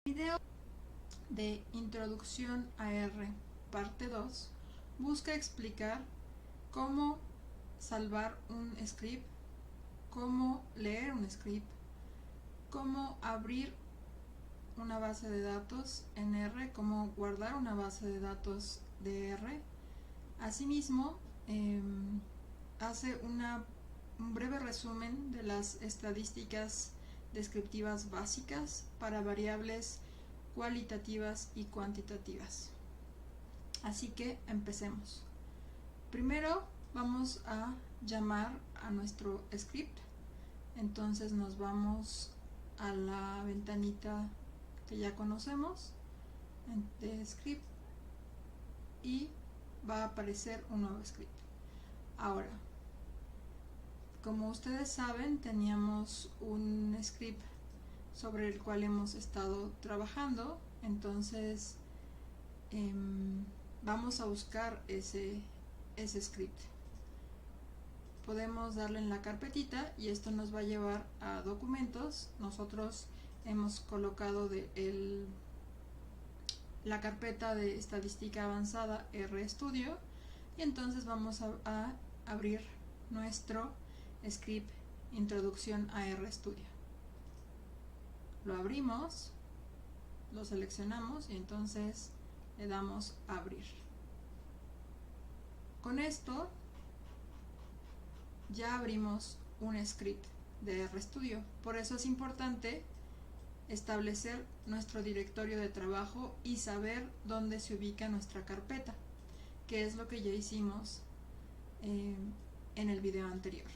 Video de Introducción a R, parte 2, busca explicar cómo salvar un script, cómo leer un script, cómo abrir una base de datos en R, cómo guardar una base de datos de R. Asimismo, hace un breve resumen de las estadísticas descriptivas básicas para variables cualitativas y cuantitativas. Así que empecemos. Primero vamos a llamar a nuestro script. Entonces nos vamos a la ventanita que ya conocemos de script y va a aparecer un nuevo script. Ahora, como ustedes saben, teníamos un script sobre el cual hemos estado trabajando, entonces vamos a buscar ese script. Podemos darle en la carpetita y esto nos va a llevar a documentos. Nosotros hemos colocado la carpeta de estadística avanzada RStudio y entonces vamos a abrir nuestro script Introducción a RStudio. Lo abrimos, lo seleccionamos y entonces le damos a abrir. Con esto ya abrimos un script de RStudio. Por eso es importante establecer nuestro directorio de trabajo y saber dónde se ubica nuestra carpeta, que es lo que ya hicimos en el video anterior.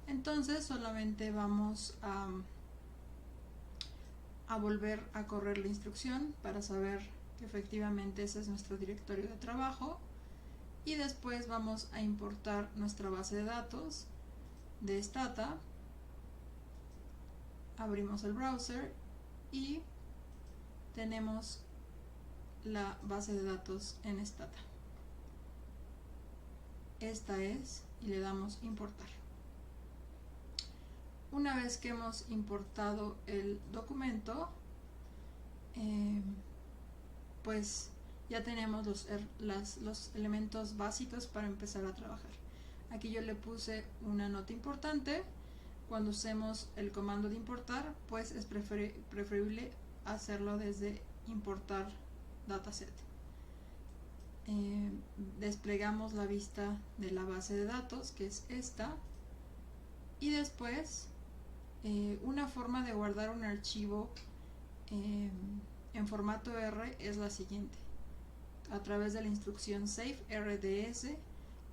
Entonces solamente vamos a volver a correr la instrucción para saber que efectivamente ese es nuestro directorio de trabajo y después vamos a importar nuestra base de datos de Stata. Abrimos el browser y tenemos la base de datos en Stata. Esta es, y le damos importar. Una vez que hemos importado el documento, pues ya tenemos los elementos básicos para empezar a trabajar. Aquí yo le puse una nota importante. Cuando usemos el comando de importar, pues es preferible hacerlo desde importar dataset. Desplegamos la vista de la base de datos, que es esta, y después una forma de guardar un archivo en formato R es la siguiente. A través de la instrucción save rds,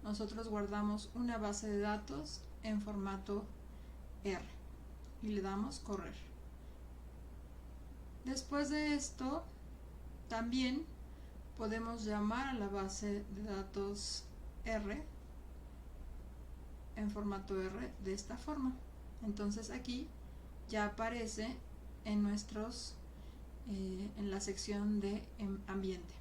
nosotros guardamos una base de datos en formato R y le damos correr. Después de esto, también podemos llamar a la base de datos R en formato R de esta forma. Entonces aquí ya aparece en la sección de ambiente.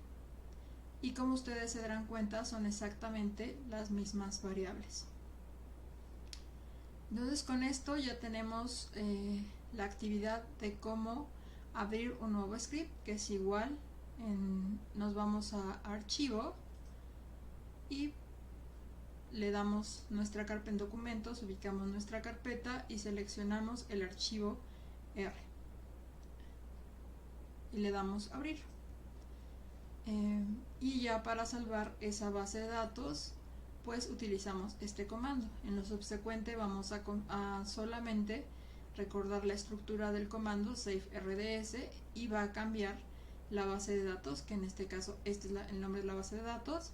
Y como ustedes se darán cuenta, son exactamente las mismas variables. Entonces con esto ya tenemos la actividad de cómo abrir un nuevo script, que es igual. Nos vamos a archivo y le damos nuestra carpeta en documentos, ubicamos nuestra carpeta y seleccionamos el archivo R y le damos abrir. Y ya para salvar esa base de datos, pues utilizamos este comando. En lo subsecuente vamos a solamente recordar la estructura del comando save rds y va a cambiar la base de datos, que en este caso este es el nombre de la base de datos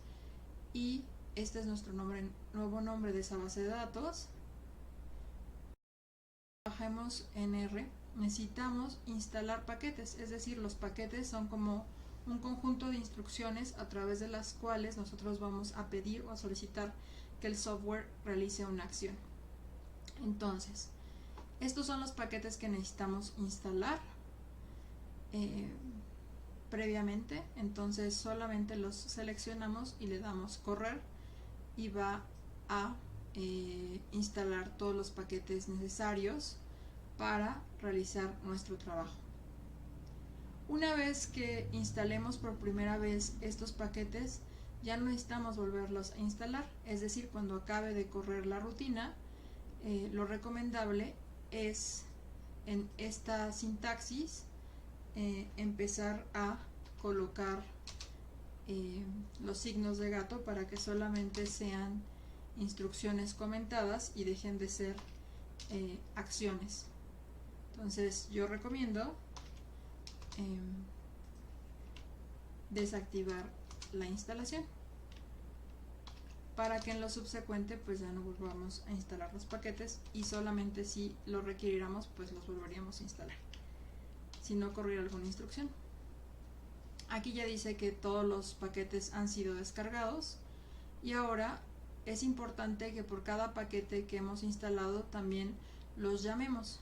y este es nuestro nuevo nombre de esa base de datos. Trabajemos en R, necesitamos instalar paquetes, es decir, los paquetes son como un conjunto de instrucciones a través de las cuales nosotros vamos a pedir o a solicitar que el software realice una acción. Entonces, estos son los paquetes que necesitamos instalar previamente. Entonces solamente los seleccionamos y le damos correr y va a instalar todos los paquetes necesarios para realizar nuestro trabajo. Una vez que instalemos por primera vez estos paquetes, ya no necesitamos volverlos a instalar, es decir, cuando acabe de correr la rutina, lo recomendable es en esta sintaxis empezar a colocar los signos de gato para que solamente sean instrucciones comentadas y dejen de ser acciones. Entonces yo recomiendo desactivar la instalación para que en lo subsecuente pues ya no volvamos a instalar los paquetes y solamente si lo requiriéramos pues los volveríamos a instalar si no corriera alguna instrucción. Aquí ya dice que todos los paquetes han sido descargados y ahora es importante que por cada paquete que hemos instalado también los llamemos.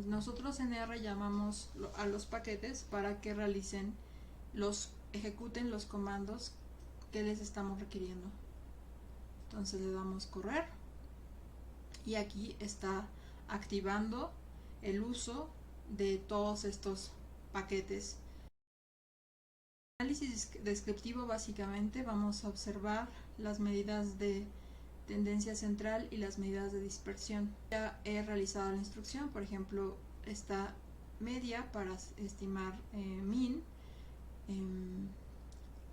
Nosotros en R llamamos a los paquetes para que ejecuten los comandos que les estamos requiriendo. Entonces le damos correr y aquí está activando el uso de todos estos paquetes. Análisis descriptivo, básicamente vamos a observar las medidas de tendencia central y las medidas de dispersión. Ya he realizado la instrucción, por ejemplo, esta media para estimar min,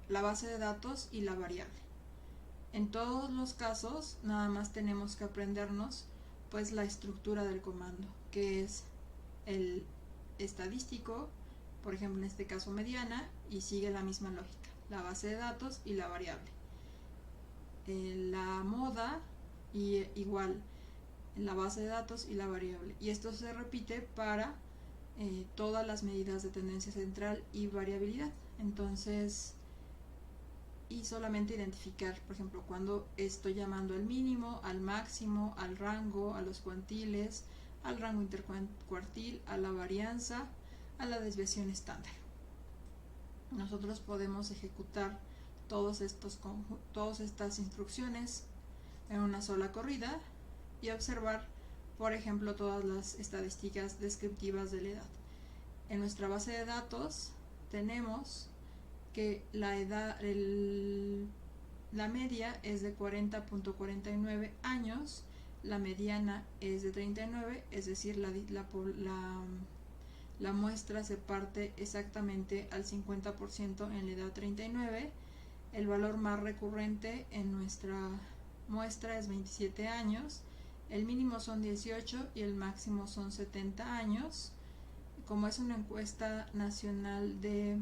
la base de datos y la variable. En todos los casos nada más tenemos que aprendernos pues la estructura del comando, que es el estadístico, por ejemplo en este caso mediana, y sigue la misma lógica, la base de datos y la variable. La moda y igual la base de datos y la variable, y esto se repite para todas las medidas de tendencia central y variabilidad. Entonces, y solamente identificar, por ejemplo, cuando estoy llamando al mínimo, al máximo, al rango, a los cuantiles, al rango intercuartil, a la varianza, a la desviación estándar. Nosotros podemos ejecutar todas estas instrucciones en una sola corrida y observar, por ejemplo, todas las estadísticas descriptivas de la edad. En nuestra base de datos tenemos que la media es de 40.49 años, la mediana es de 39, es decir, la muestra se parte exactamente al 50% en la edad 39. El valor más recurrente en nuestra muestra es 27 años, el mínimo son 18 y el máximo son 70 años. Como es una encuesta nacional de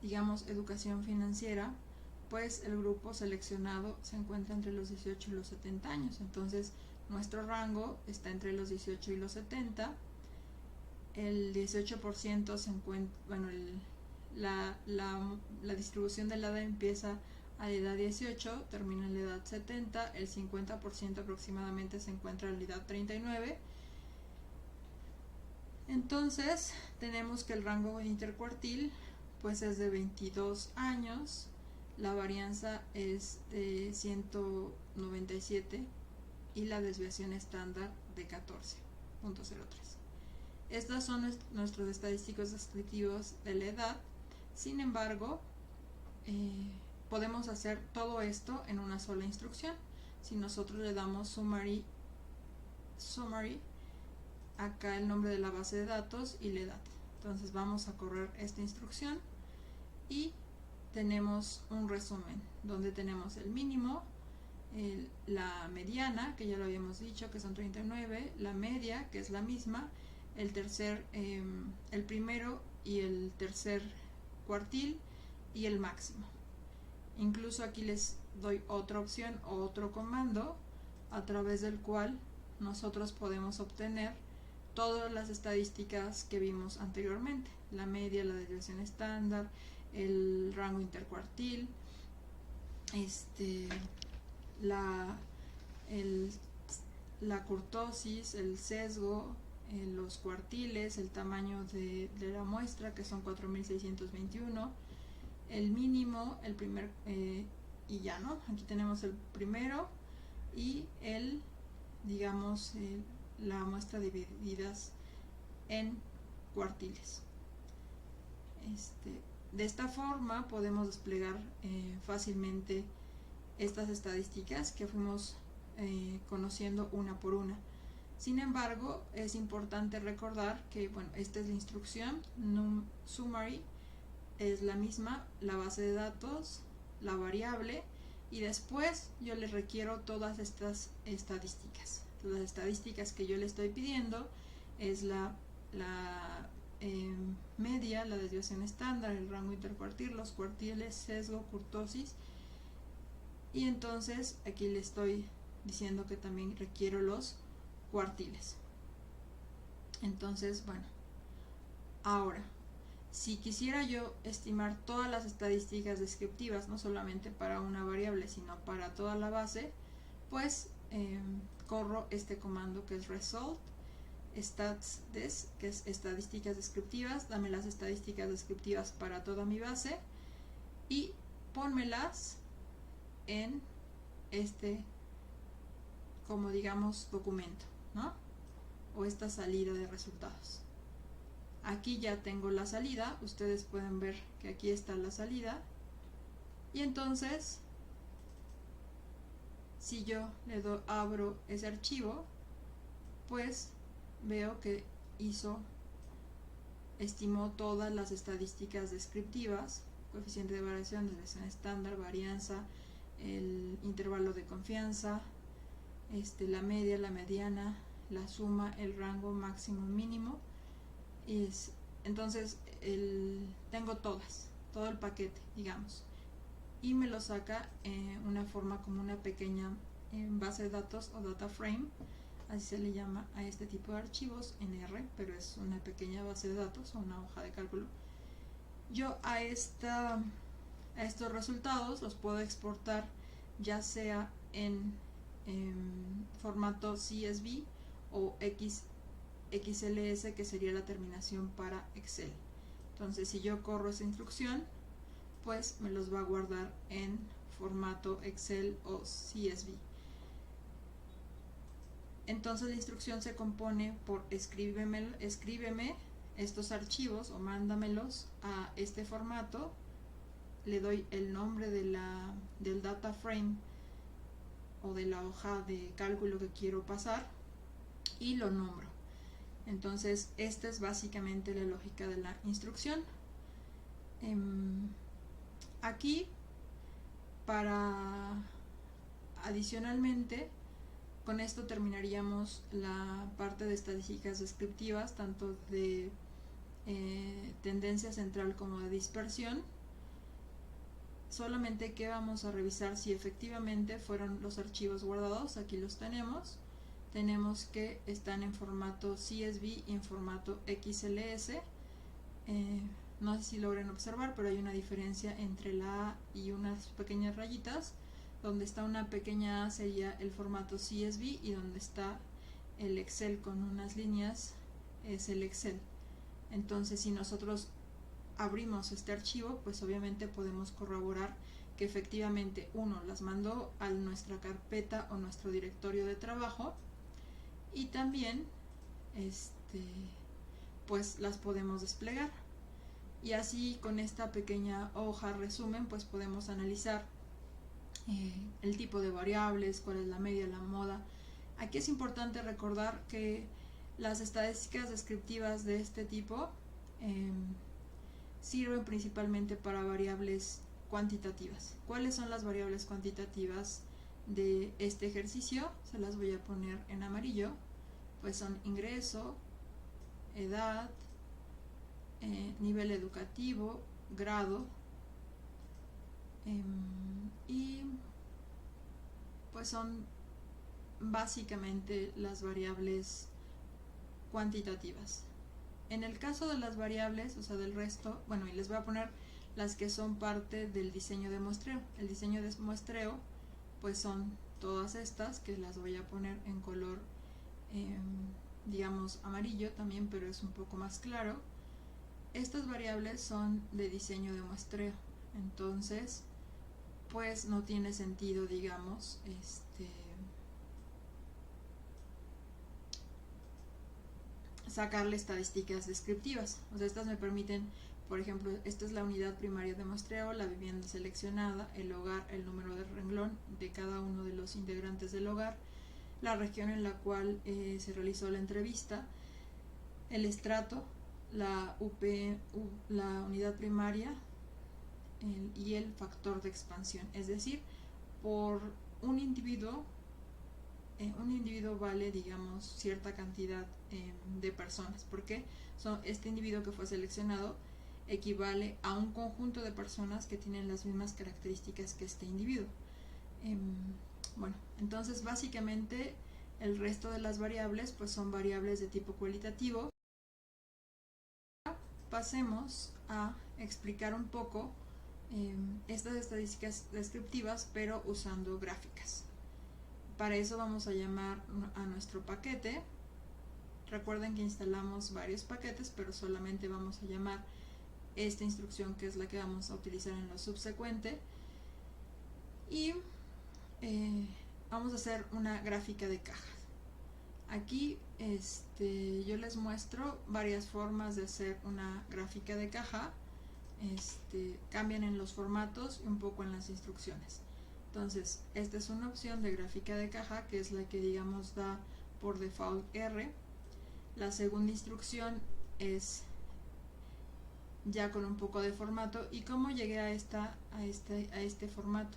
digamos educación financiera, pues el grupo seleccionado se encuentra entre los 18 y los 70 años. Entonces nuestro rango está entre los 18 y los 70. El 18% se encuentra, bueno, la distribución de la edad empieza a la edad 18, termina en la edad 70, el 50% aproximadamente se encuentra en la edad 39. Entonces tenemos que el rango intercuartil pues es de 22 años, la varianza es de 197 y la desviación estándar de 14.03. Estos son nuestros estadísticos descriptivos de la edad. Sin embargo, podemos hacer todo esto en una sola instrucción. Si nosotros le damos summary, acá el nombre de la base de datos y la edad. Entonces vamos a correr esta instrucción y tenemos un resumen donde tenemos el mínimo, la mediana, que ya lo habíamos dicho, que son 39, la media, que es la misma, el primero y el tercer cuartil y el máximo. Incluso aquí les doy otra opción o otro comando a través del cual nosotros podemos obtener todas las estadísticas que vimos anteriormente, la media, la desviación estándar, el rango intercuartil, la kurtosis, el sesgo, los cuartiles, el tamaño de la muestra, que son 4621, el mínimo, el primer, y ya, ¿no? Aquí tenemos el primero y digamos, la muestra divididas en cuartiles. De esta forma podemos desplegar fácilmente estas estadísticas que fuimos conociendo una por una. Sin embargo, es importante recordar que, bueno, esta es la instrucción, summary es la misma, la base de datos, la variable, y después yo le requiero todas estas estadísticas. Las estadísticas que yo le estoy pidiendo es la media, la desviación estándar, el rango intercuartil, los cuartiles, sesgo, kurtosis, y entonces aquí le estoy diciendo que también requiero los cuartiles. Entonces, bueno, ahora, si quisiera yo estimar todas las estadísticas descriptivas, no solamente para una variable, sino para toda la base, pues corro este comando que es result statsdes, que es estadísticas descriptivas. Dame las estadísticas descriptivas para toda mi base y pónmelas en como digamos documento, ¿no? O esta salida de resultados. Aquí ya tengo la salida, ustedes pueden ver que aquí está la salida, y entonces si yo abro ese archivo, pues veo que estimó todas las estadísticas descriptivas, coeficiente de variación, desviación estándar, varianza, el intervalo de confianza, la media, la mediana, la suma, el rango máximo, mínimo. Entonces tengo todo el paquete, digamos, y me lo saca una forma como una pequeña base de datos o data frame, así se le llama a este tipo de archivos en R, pero es una pequeña base de datos o una hoja de cálculo. Yo a estos resultados los puedo exportar ya sea en formato CSV o XLS, que sería la terminación para Excel. Entonces, si yo corro esa instrucción, pues me los va a guardar en formato Excel o CSV. Entonces la instrucción se compone por escríbeme estos archivos o mándamelos a este formato, le doy el nombre del data frame o de la hoja de cálculo que quiero pasar y lo nombro. Entonces esta es básicamente la lógica de la instrucción. Aquí, adicionalmente, con esto terminaríamos la parte de estadísticas descriptivas, tanto de tendencia central como de dispersión. Solamente que vamos a revisar si efectivamente fueron los archivos guardados. Aquí los tenemos. Tenemos que están en formato CSV y en formato XLS. No sé si logren observar, pero hay una diferencia entre la A y unas pequeñas rayitas. Donde está una pequeña A sería el formato CSV, y donde está el Excel con unas líneas es el Excel. Entonces, si nosotros abrimos este archivo, pues obviamente podemos corroborar que efectivamente uno las mandó a nuestra carpeta o nuestro directorio de trabajo, y también pues las podemos desplegar. Y así, con esta pequeña hoja resumen, pues podemos analizar el tipo de variables, cuál es la media, la moda. Aquí es importante recordar que las estadísticas descriptivas de este tipo sirven principalmente para variables cuantitativas. ¿Cuáles son las variables cuantitativas de este ejercicio? Se las voy a poner en amarillo. Pues son ingreso, edad, nivel educativo, grado, y pues son básicamente las variables cuantitativas. En el caso de las variables, o sea, del resto, bueno, y les voy a poner las que son parte del diseño de muestreo. El diseño de muestreo, pues son todas estas, que las voy a poner en color, digamos, amarillo también, pero es un poco más claro. Estas variables son de diseño de muestreo, entonces pues no tiene sentido, digamos, sacarle estadísticas descriptivas. O sea, estas me permiten, por ejemplo, esta es la unidad primaria de muestreo, la vivienda seleccionada, el hogar, el número de renglón de cada uno de los integrantes del hogar, la región en la cual se realizó la entrevista, el estrato, la la unidad primaria y el factor de expansión. Es decir, por un individuo vale, digamos, cierta cantidad de personas, porque este individuo que fue seleccionado equivale a un conjunto de personas que tienen las mismas características que este individuo. Bueno, entonces básicamente el resto de las variables pues son variables de tipo cualitativo. Pasemos a explicar un poco estas estadísticas descriptivas, pero usando gráficas. Para eso vamos a llamar a nuestro paquete. Recuerden que instalamos varios paquetes, pero solamente vamos a llamar esta instrucción, que es la que vamos a utilizar en lo subsecuente. Y vamos a hacer una gráfica de caja. Aquí yo les muestro varias formas de hacer una gráfica de caja. Cambian en los formatos y un poco en las instrucciones. Entonces, esta es una opción de gráfica de caja, que es la que, digamos, da por default R. La segunda instrucción es ya con un poco de formato. ¿Y cómo llegué a este formato?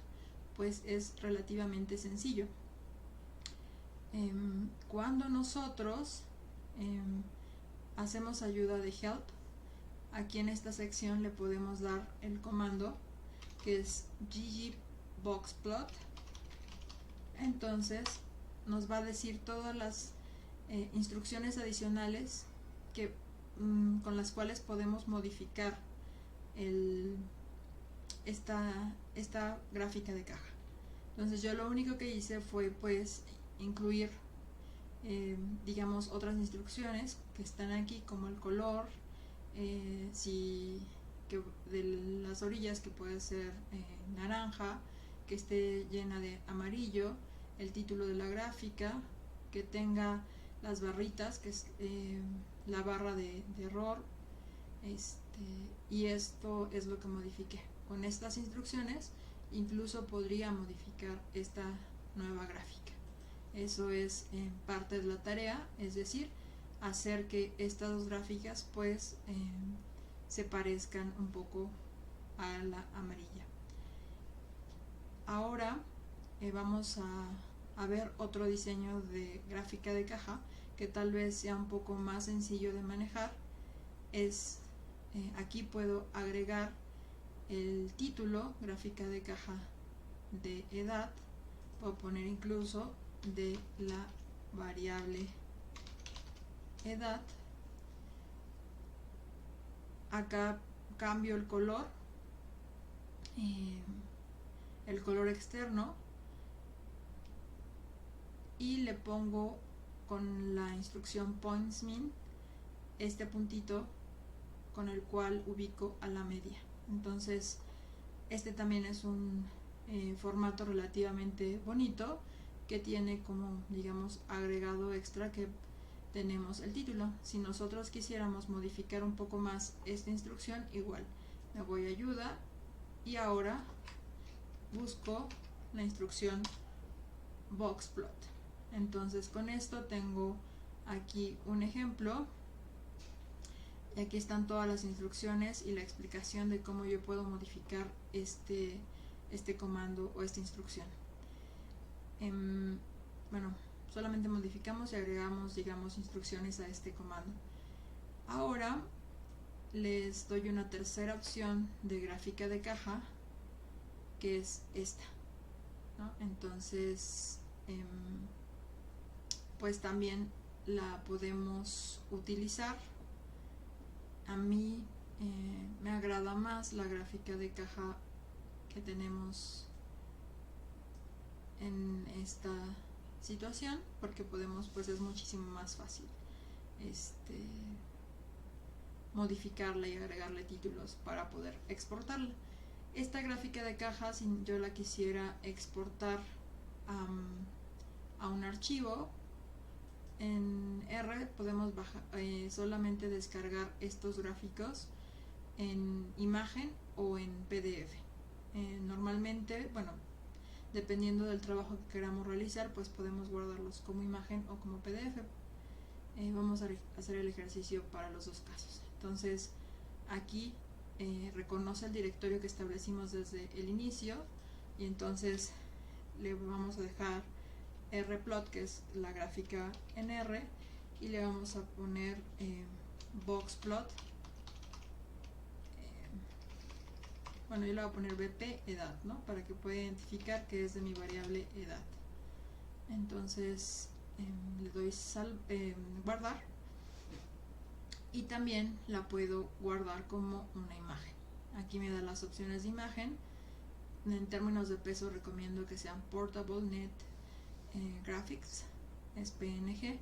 Pues es relativamente sencillo. Cuando nosotros hacemos ayuda de help, aquí en esta sección le podemos dar el comando que es ggboxplot. Entonces nos va a decir todas las instrucciones adicionales con las cuales podemos modificar esta gráfica de caja. Entonces yo lo único que hice fue pues incluir digamos otras instrucciones que están aquí, como el color, de las orillas, que puede ser naranja, que esté llena de amarillo, el título de la gráfica, que tenga las barritas, que es la barra de error, y esto es lo que modifiqué. Con estas instrucciones incluso podría modificar esta nueva gráfica. Eso es parte de la tarea, es decir, hacer que estas dos gráficas pues se parezcan un poco a la amarilla. Ahora vamos a ver otro diseño de gráfica de caja que tal vez sea un poco más sencillo de manejar. Aquí puedo agregar el título, gráfica de caja de edad. Puedo poner incluso de la variable edad. Acá cambio el color externo, y le pongo con la instrucción pointsmin este puntito con el cual ubico a la media. Entonces este también es un formato relativamente bonito, que tiene como, digamos, agregado extra que tenemos el título. Si nosotros quisiéramos modificar un poco más esta instrucción, igual me voy a ayuda y ahora busco la instrucción boxplot. Entonces con esto tengo aquí un ejemplo, y aquí están todas las instrucciones y la explicación de cómo yo puedo modificar este comando o esta instrucción. Bueno, solamente modificamos y agregamos, digamos, instrucciones a este comando. Ahora les doy una tercera opción de gráfica de caja, que es esta, ¿no? Entonces pues también la podemos utilizar. A mí me agrada más la gráfica de caja que tenemos en esta situación, porque podemos, pues es muchísimo más fácil modificarla y agregarle títulos para poder exportarla. Esta gráfica de caja, si yo la quisiera exportar a un archivo, en R podemos solamente descargar estos gráficos en imagen o en PDF. Normalmente, bueno, dependiendo del trabajo que queramos realizar, pues podemos guardarlos como imagen o como PDF. Vamos a hacer el ejercicio para los dos casos. Entonces, aquí reconoce el directorio que establecimos desde el inicio, y entonces le vamos a dejar rplot, que es la gráfica en R, y le vamos a poner boxplot. Bueno, yo le voy a poner bp edad, ¿no? Para que pueda identificar que es de mi variable edad. Entonces le doy guardar, y también la puedo guardar como una imagen. Aquí me da las opciones de imagen. En términos de peso recomiendo que sean Portable Net Graphics, es PNG,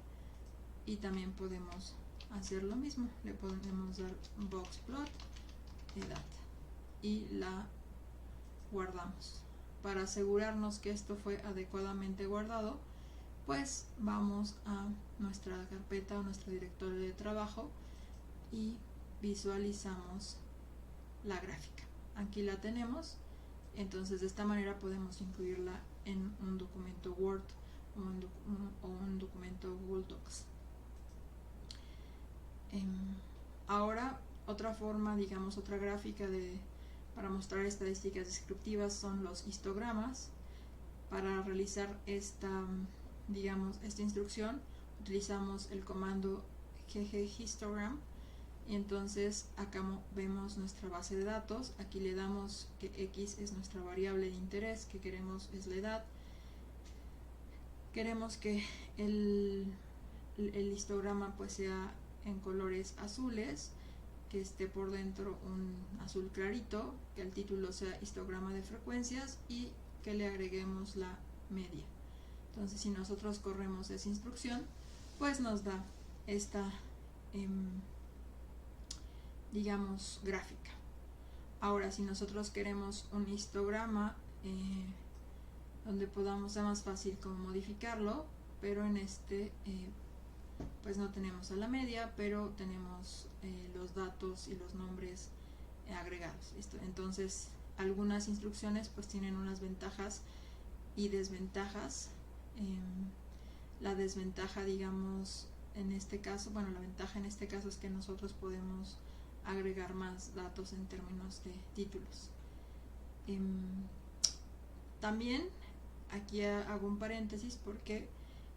y también podemos hacer lo mismo, le podemos dar boxplot edad y la guardamos. Para asegurarnos que esto fue adecuadamente guardado, pues vamos a nuestra carpeta o nuestro directorio de trabajo y visualizamos la gráfica. Aquí la tenemos. Entonces de esta manera podemos incluirla en un documento Word o un documento Google Docs. Ahora, otra forma, digamos, otra gráfica para mostrar estadísticas descriptivas son los histogramas. Para realizar esta instrucción utilizamos el comando gghistogram, y entonces acá vemos nuestra base de datos. Aquí le damos que X es nuestra variable de interés, que queremos es la edad. Queremos que el histograma pues sea en colores azules, que esté por dentro un azul clarito, que el título sea histograma de frecuencias y que le agreguemos la media. Entonces, si nosotros corremos esa instrucción, pues nos da esta gráfica. Ahora, si nosotros queremos un histograma donde sea más fácil como modificarlo, pero en este pues no tenemos a la media, pero tenemos los datos y los nombres agregados. ¿Listo? Entonces, algunas instrucciones pues tienen unas ventajas y desventajas. La desventaja, digamos, en este caso, bueno, la ventaja en este caso es que nosotros podemos agregar más datos en términos de títulos. También aquí hago un paréntesis porque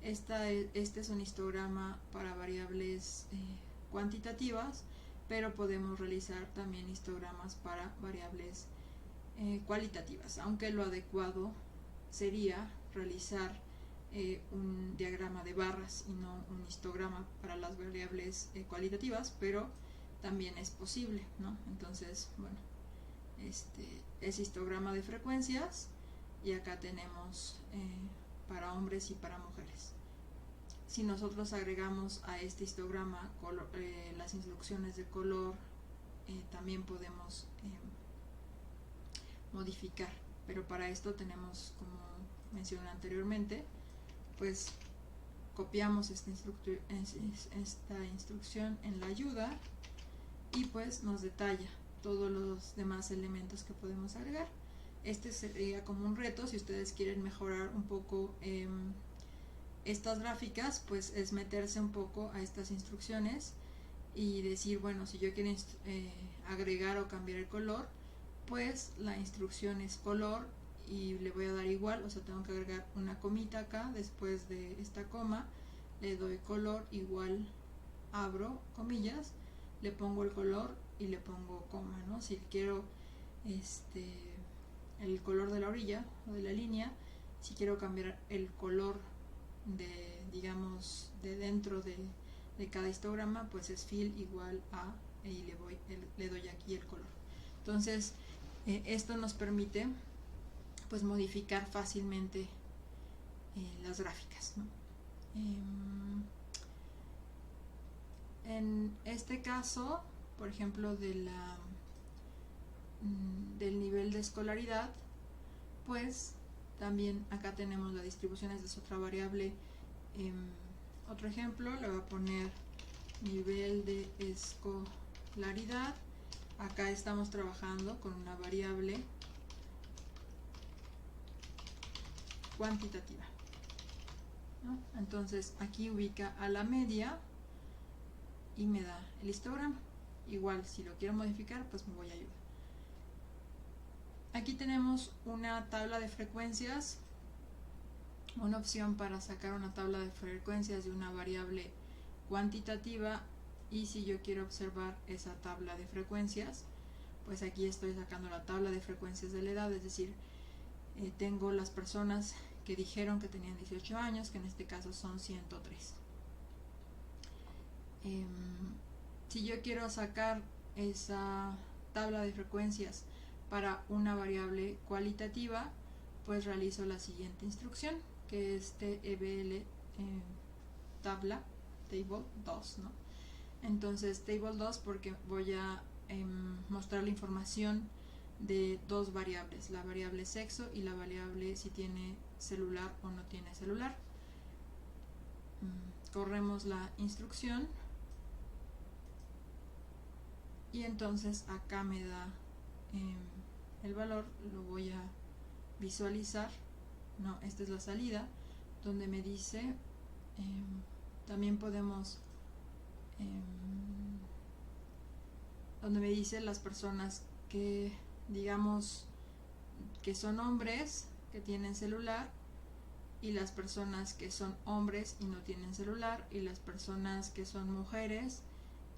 este es un histograma para variables cuantitativas, pero podemos realizar también histogramas para variables cualitativas, aunque lo adecuado sería realizar un diagrama de barras y no un histograma para las variables cualitativas, pero también es posible, ¿no? Entonces, bueno, es histograma de frecuencias, y acá tenemos para hombres y para mujeres. Si nosotros agregamos a este histograma las instrucciones de color, también podemos modificar, pero para esto tenemos, como mencioné anteriormente, pues copiamos esta instrucción en la ayuda, y pues nos detalla todos los demás elementos que podemos agregar. Este sería como un reto. Si ustedes quieren mejorar un poco estas gráficas, pues es meterse un poco a estas instrucciones y decir, bueno, si yo quiero agregar o cambiar el color, pues la instrucción es color y le voy a dar igual, o sea, tengo que agregar una comita acá después de esta coma, le doy color igual, abro comillas, le pongo el color y le pongo coma, ¿no? Si quiero el color de la orilla o de la línea, si quiero cambiar el color de, digamos, de dentro de cada histograma, pues es fill igual a, y le doy aquí el color. Entonces esto nos permite pues modificar fácilmente las gráficas, ¿no? En este caso, por ejemplo, del nivel de escolaridad, pues también acá tenemos las distribuciones, es otra variable otro ejemplo, le voy a poner nivel de escolaridad. Acá estamos trabajando con una variable cuantitativa, ¿no? Entonces aquí ubica a la media y me da el histograma. Igual si lo quiero modificar, pues me voy a ayudar. Aquí tenemos una tabla de frecuencias, una opción para sacar una tabla de frecuencias de una variable cuantitativa, y si yo quiero observar esa tabla de frecuencias, pues aquí estoy sacando la tabla de frecuencias de la edad, es decir, tengo las personas que dijeron que tenían 18 años, que en este caso son 103. Si yo quiero sacar esa tabla de frecuencias para una variable cualitativa, pues realizo la siguiente instrucción, que es tebl tabla, table 2, ¿no? Entonces table 2 porque voy a mostrar la información de dos variables, la variable sexo y la variable si tiene celular o no tiene celular. Corremos la instrucción y entonces acá me da el valor, lo voy a visualizar, no, esta es la salida, donde me dice, también podemos, donde me dice las personas que, digamos, que son hombres, que tienen celular, y las personas que son hombres y no tienen celular, y las personas que son mujeres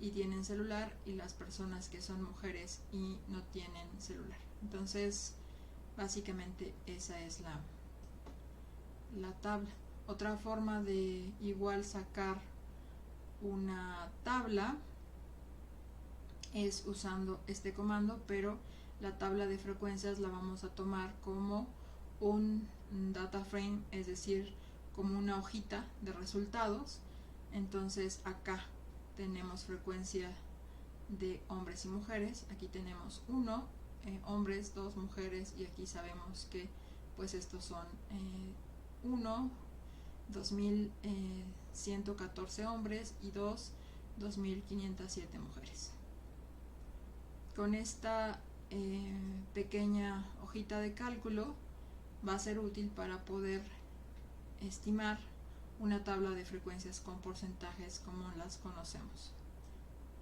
y tienen celular, y las personas que son mujeres y no tienen celular. Entonces, básicamente esa es la tabla. Otra forma de igual sacar una tabla es usando este comando, pero la tabla de frecuencias la vamos a tomar como un data frame, es decir, como una hojita de resultados. Entonces acá tenemos frecuencia de hombres y mujeres, aquí tenemos 1 hombres, 2 mujeres, y aquí sabemos que pues estos son 1, 2114 hombres, y 2, 2507 mujeres. Con esta pequeña hojita de cálculo va a ser útil para poder estimar una tabla de frecuencias con porcentajes como las conocemos.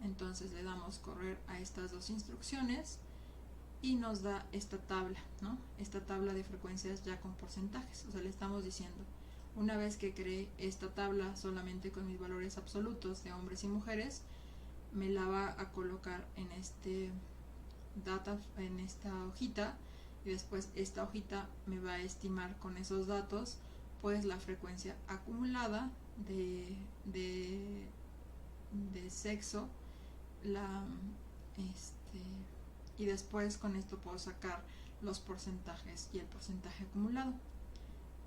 Entonces le damos correr a estas dos instrucciones y nos da esta tabla, ¿no? Esta tabla de frecuencias ya con porcentajes. O sea, le estamos diciendo, una vez que creé esta tabla solamente con mis valores absolutos de hombres y mujeres, me la va a colocar en este data, en esta hojita, y después esta hojita me va a estimar con esos datos pues la frecuencia acumulada de sexo, y después con esto puedo sacar los porcentajes y el porcentaje acumulado.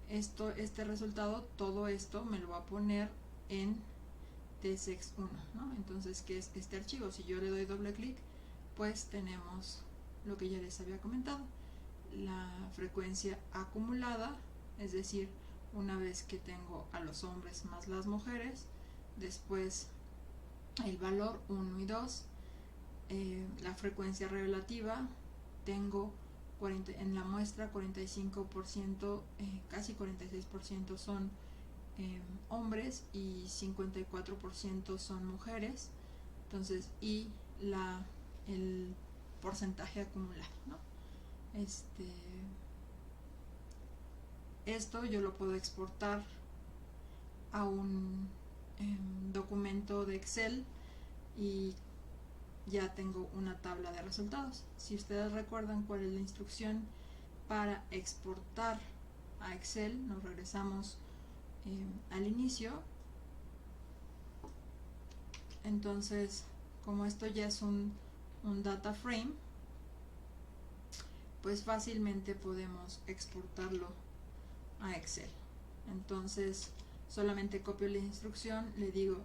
Este resultado, todo esto me lo va a poner en tsex1, ¿no? Entonces, ¿qué es este archivo? Si yo le doy doble clic, pues tenemos lo que ya les había comentado, la frecuencia acumulada, es decir, una vez que tengo a los hombres más las mujeres, después el valor 1 y 2, la frecuencia relativa, tengo en la muestra 45%, casi 46% son hombres y 54% son mujeres. Entonces, y el porcentaje acumulado, ¿no? Esto yo lo puedo exportar a un documento de Excel y ya tengo una tabla de resultados. Si ustedes recuerdan cuál es la instrucción para exportar a Excel, nos regresamos al inicio. Entonces, como esto ya es un data frame, pues fácilmente podemos exportarlo a Excel. Entonces, solamente copio la instrucción, le digo,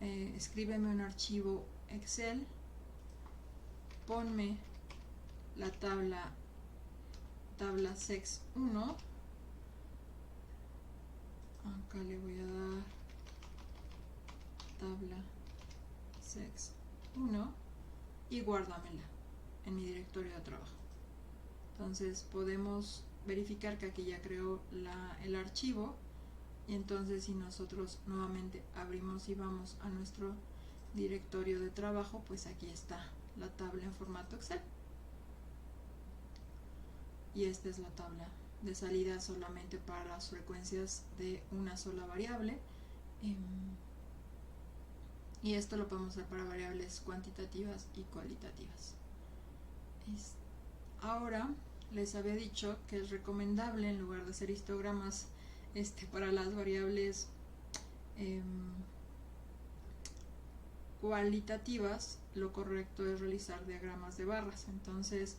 escríbeme un archivo Excel, ponme la tabla sex1, acá le voy a dar tabla sex1 y guárdamela en mi directorio de trabajo. Entonces podemos verificar que aquí ya creó el archivo, y entonces si nosotros nuevamente abrimos y vamos a nuestro directorio de trabajo, pues aquí está la tabla en formato Excel. Y esta es la tabla de salida solamente para las frecuencias de una sola variable. Y esto lo podemos hacer para variables cuantitativas y cualitativas. Ahora les había dicho que es recomendable, en lugar de hacer histogramas para las variables cualitativas, lo correcto es realizar diagramas de barras. Entonces,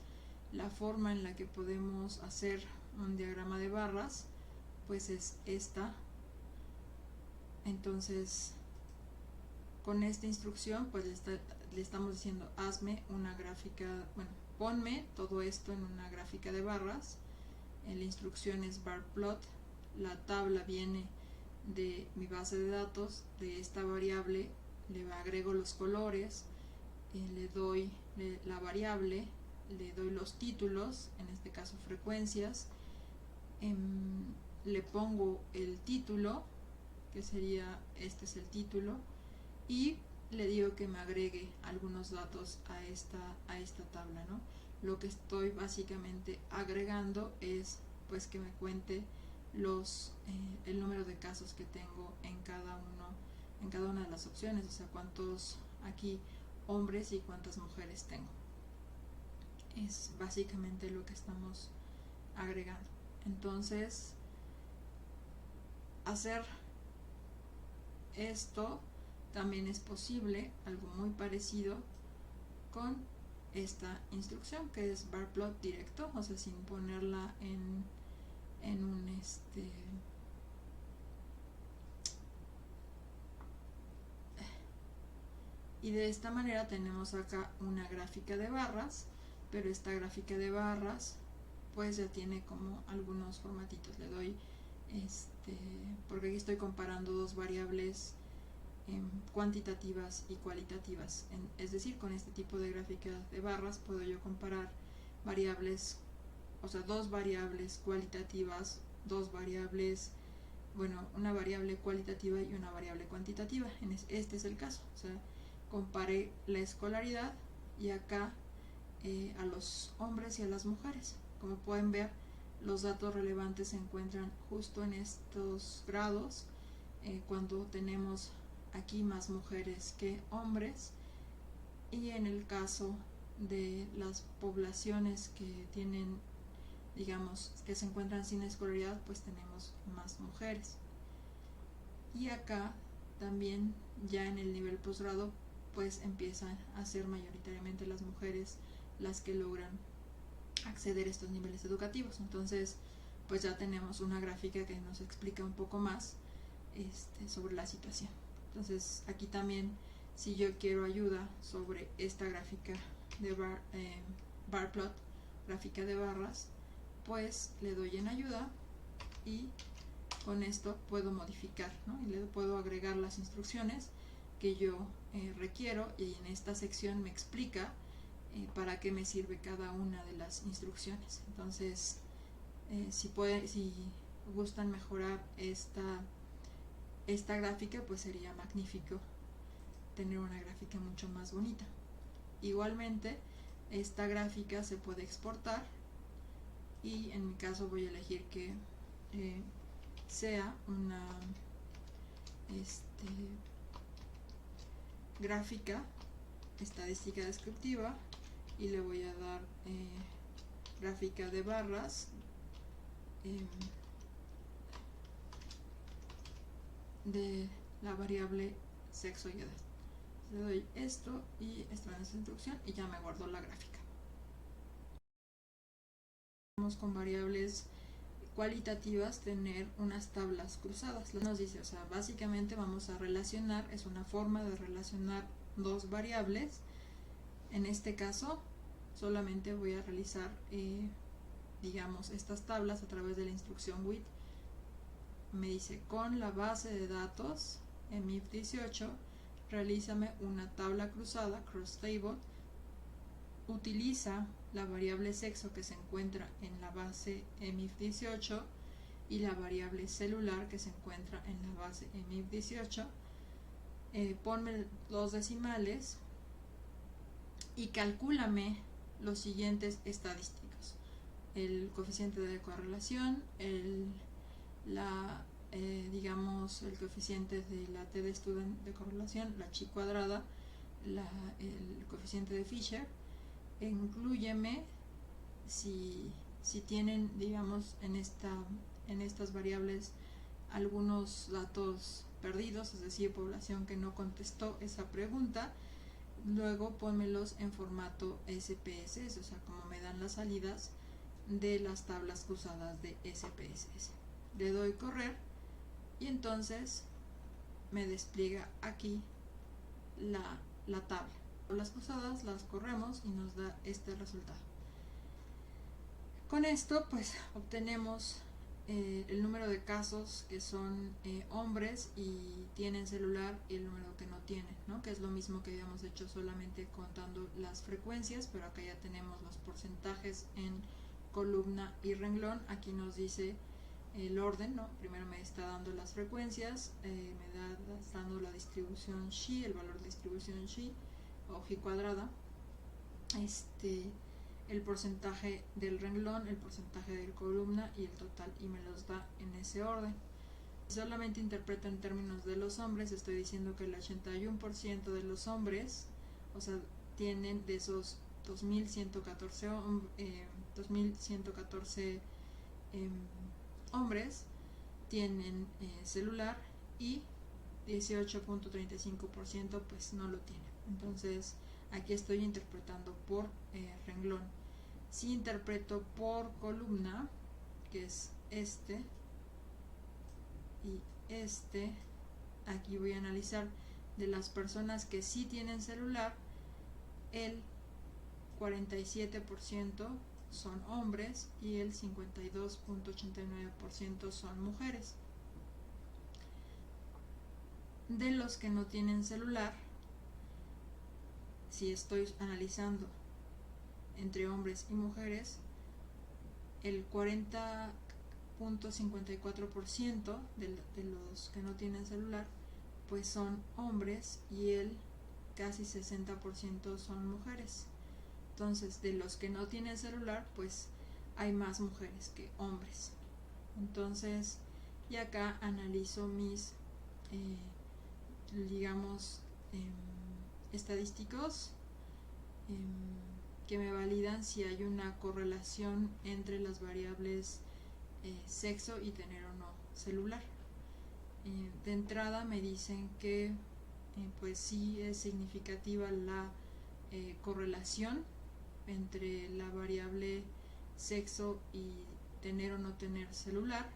la forma en la que podemos hacer un diagrama de barras pues es esta. Entonces, con esta instrucción pues le estamos diciendo: hazme una gráfica, bueno, ponme todo esto en una gráfica de barras. La instrucción es bar plot, la tabla viene de mi base de datos, de esta variable le agrego los colores, le doy la variable, le doy los títulos, en este caso frecuencias, le pongo el título, que sería, este es el título, y le digo que me agregue algunos datos a esta tabla, ¿no? Lo que estoy básicamente agregando es pues que me cuente el número de casos que tengo en cada una de las opciones, o sea, cuántos aquí hombres y cuántas mujeres tengo. Es básicamente lo que estamos agregando. Entonces, hacer esto también es posible, algo muy parecido con esta instrucción, que es bar plot directo, o sea, sin ponerla en un y de esta manera tenemos acá una gráfica de barras, pero esta gráfica de barras pues ya tiene como algunos formatitos. Le doy porque aquí estoy comparando dos variables cuantitativas y cualitativas, es decir, con este tipo de gráfica de barras puedo yo comparar variables, o sea, dos variables cualitativas, dos variables, bueno, una variable cualitativa y una variable cuantitativa. Este es el caso, o sea, comparé la escolaridad y acá a los hombres y a las mujeres. Como pueden ver, los datos relevantes se encuentran justo en estos grados, cuando tenemos aquí más mujeres que hombres, y en el caso de las poblaciones que tienen, digamos, que se encuentran sin escolaridad, pues tenemos más mujeres. Y acá también ya en el nivel posgrado pues empiezan a ser mayoritariamente las mujeres las que logran acceder a estos niveles educativos. Entonces pues ya tenemos una gráfica que nos explica un poco más sobre la situación. Entonces aquí también, si yo quiero ayuda sobre esta gráfica de bar plot, gráfica de barras, pues le doy en ayuda y con esto puedo modificar, ¿no? Y le puedo agregar las instrucciones que yo requiero, y en esta sección me explica para qué me sirve cada una de las instrucciones. Entonces, si gustan mejorar esta gráfica, pues sería magnífico tener una gráfica mucho más bonita. Igualmente, esta gráfica se puede exportar, y en mi caso voy a elegir que sea una gráfica estadística descriptiva, y le voy a dar gráfica de barras de la variable sexo y edad. Le doy esto y esta es la instrucción, y ya me guardo la gráfica. Vamos con variables cualitativas, tener unas tablas cruzadas. Nos dice, o sea, básicamente vamos a relacionar, es una forma de relacionar dos variables. En este caso solamente voy a realizar digamos, estas tablas a través de la instrucción with. Me dice: con la base de datos EMIF18 realízame una tabla cruzada, cross table, utiliza la variable sexo que se encuentra en la base EMIF18 y la variable celular que se encuentra en la base EMIF18, ponme los decimales y calcúlame los siguientes estadísticos: el coeficiente de correlación, digamos el coeficiente de la T de student de correlación, la chi cuadrada, el coeficiente de Fisher. Inclúyeme si tienen, digamos, en estas variables algunos datos perdidos, es decir, población que no contestó esa pregunta. Luego pónmelos en formato SPSS, o sea, como me dan las salidas de las tablas cruzadas de SPSS. Le doy correr y entonces me despliega aquí la tabla. Las cruzadas las corremos y nos da este resultado. Con esto pues obtenemos el número de casos que son hombres y tienen celular y el número que no tienen, ¿no? Que es lo mismo que habíamos hecho solamente contando las frecuencias, pero acá ya tenemos los porcentajes en columna y renglón. Aquí nos dice el orden, ¿no? Primero me está dando las frecuencias, me está dando la distribución Xi, el valor de distribución Xi o Xi cuadrada, el porcentaje del renglón, el porcentaje de columna y el total, y me los da en ese orden. Si solamente interpreto en términos de los hombres, estoy diciendo que el 81% de los hombres, o sea, tienen de esos 2114 hombres tienen celular y 18.35% pues no lo tienen. Entonces aquí estoy interpretando por renglón. Si interpreto por columna, que es y aquí voy a analizar de las personas que sí tienen celular, el 47% son hombres y el 52.89% son mujeres. De los que no tienen celular, si estoy analizando entre hombres y mujeres, el 40.54% de los que no tienen celular pues son hombres y el casi 60% son mujeres. Entonces, de los que no tienen celular, pues hay más mujeres que hombres. Entonces, y acá analizo mis, digamos, estadísticos que me validan si hay una correlación entre las variables sexo y tener o no celular. De entrada me dicen que pues sí es significativa la correlación entre la variable sexo y tener o no tener celular,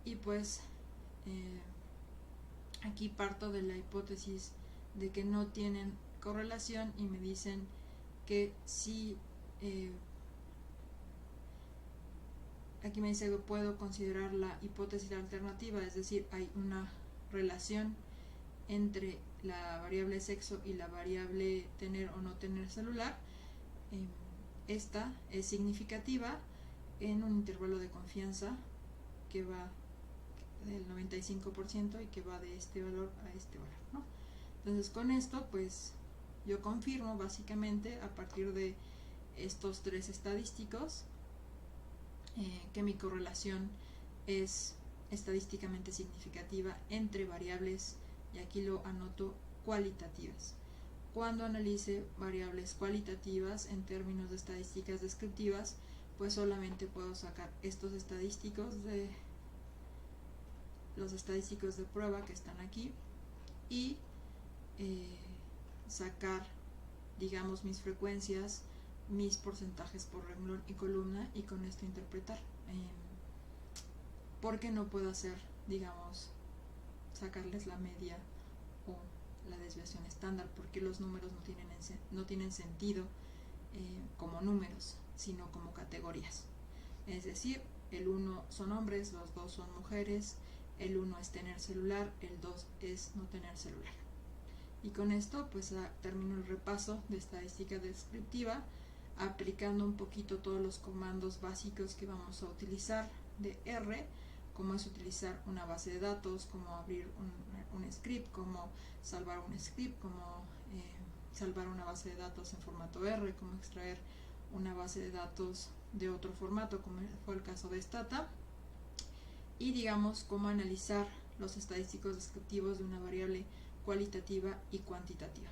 y pues aquí parto de la hipótesis de que no tienen correlación y me dicen que sí, aquí me dice que puedo considerar la hipótesis alternativa, es decir, hay una relación entre la variable sexo y la variable tener o no tener celular. Esta es significativa en un intervalo de confianza que va del 95% y que va de este valor a este valor, ¿no? Entonces con esto pues yo confirmo básicamente a partir de estos tres estadísticos que mi correlación es estadísticamente significativa entre variables, y aquí lo anoto, cualitativas. Cuando analice variables cualitativas en términos de estadísticas descriptivas, pues solamente puedo sacar estos estadísticos de los estadísticos de prueba que están aquí y sacar, digamos, mis frecuencias, mis porcentajes por renglón y columna, y con esto interpretar, porque no puedo hacer, digamos, sacarles la media o la desviación estándar, porque los números no tienen sentido como números, sino como categorías. Es decir, el 1 son hombres, los 2 son mujeres, el 1 es tener celular, el 2 es no tener celular. Y con esto pues termino el repaso de estadística descriptiva, aplicando un poquito todos los comandos básicos que vamos a utilizar de R, como es utilizar una base de datos, como abrir un script, como salvar un script, como salvar una base de datos en formato R, como extraer una base de datos de otro formato, como fue el caso de Stata, y digamos cómo analizar los estadísticos descriptivos de una variable cualitativa y cuantitativa.